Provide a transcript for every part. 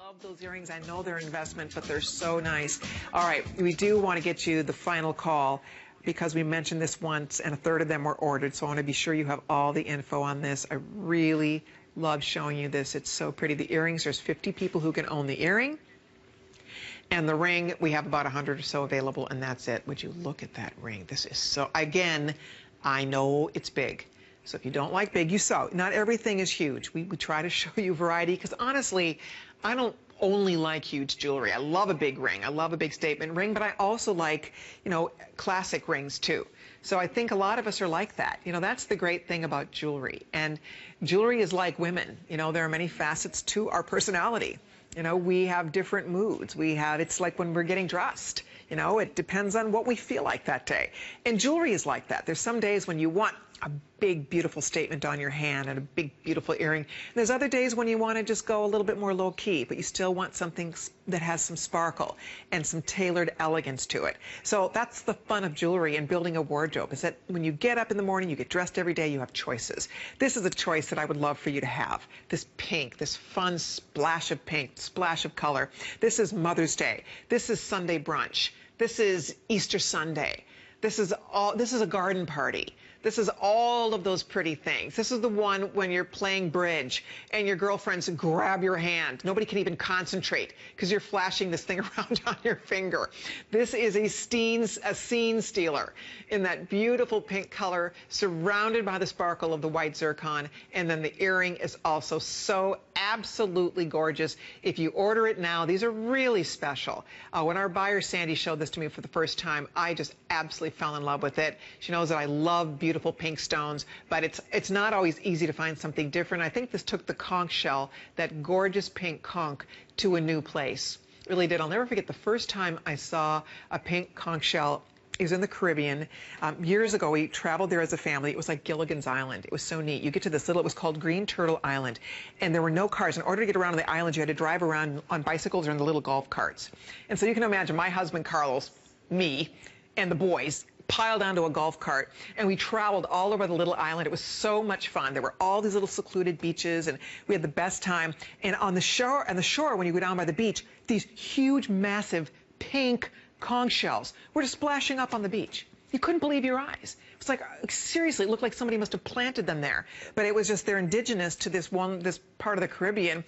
love those earrings. I know they're an investment, but they're so nice. All right, we do want to get you the final call because we mentioned this once and a third of them were ordered, so I want to be sure you have all the info on this. I really love showing you this. It's so pretty. The earrings, there's 50 people who can own the earring. And the ring, we have about 100 or so available, and that's it. Would you look at that ring? This is so, again, I know it's big. So if you don't like big, you saw. Not everything is huge. We try to show you variety because honestly, I don't only like huge jewelry. I love a big ring. I love a big statement ring, but I also like, you know, classic rings too. So I think a lot of us are like that. You know, that's the great thing about jewelry. And jewelry is like women. You know, there are many facets to our personality. You know, we have different moods. It's like when we're getting dressed. You know, it depends on what we feel like that day. And jewelry is like that. There's some days when you want a big, beautiful statement on your hand and a big, beautiful earring. And there's other days when you want to just go a little bit more low-key, but you still want something that has some sparkle and some tailored elegance to it. So that's the fun of jewelry and building a wardrobe, is that when you get up in the morning, you get dressed every day, you have choices. This is a choice that I would love for you to have. This pink, this fun splash of pink, splash of color. This is Mother's Day. This is Sunday brunch. This is Easter Sunday. This is a garden party. This is all of those pretty things. This is the one when you're playing bridge and your girlfriends grab your hand. Nobody can even concentrate because you're flashing this thing around on your finger. This is a scene stealer in that beautiful pink color surrounded by the sparkle of the white zircon. And then the earring is also so absolutely gorgeous. If you order it now, these are really special. When our buyer Sandy showed this to me for the first time, I just absolutely fell in love with it. She knows that I love beautiful pink stones, but it's not always easy to find something different. I think this took the conch shell, that gorgeous pink conch, to a new place. It really did. I'll never forget the first time I saw a pink conch shell. It was in the Caribbean. Years ago, we traveled there as a family. It was like Gilligan's Island. It was so neat. You get to this it was called Green Turtle Island, and there were no cars. In order to get around on the island, you had to drive around on bicycles or in the little golf carts. And so you can imagine my husband, Carlos, me, and the boys piled onto a golf cart, and we traveled all over the little island. It was so much fun. There were all these little secluded beaches, and we had the best time. And on the shore, when you go down by the beach, these huge, massive pink conch shells were just splashing up on the beach. You couldn't believe your eyes. It was like, seriously, it looked like somebody must have planted them there. But it was just, they're indigenous to this part of the Caribbean.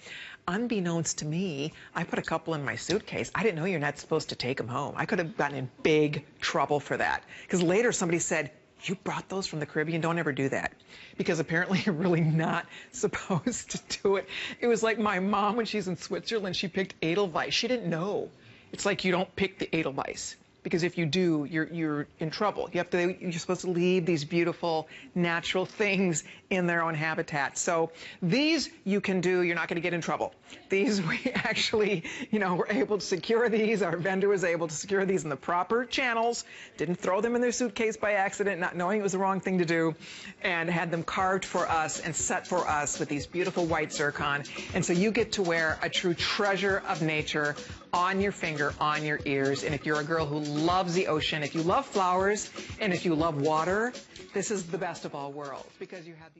Unbeknownst to me, I put a couple in my suitcase. I didn't know you're not supposed to take them home. I could have gotten in big trouble for that. Because later somebody said, you brought those from the Caribbean? Don't ever do that. Because apparently you're really not supposed to do it. It was like my mom, when she's in Switzerland, she picked Edelweiss. She didn't know. It's like you don't pick the Edelweiss, because if you do, you're in trouble. You're supposed to leave these beautiful natural things in their own habitat. So these you can do. You're not going to get in trouble. These we actually, were able to secure these. Our vendor was able to secure these in the proper channels. Didn't throw them in their suitcase by accident, not knowing it was the wrong thing to do, and had them carved for us and set for us with these beautiful white zircon. And so you get to wear a true treasure of nature on your finger, on your ears. And if you're a girl who loves the ocean, if you love flowers, and if you love water, this is the best of all worlds, because you have these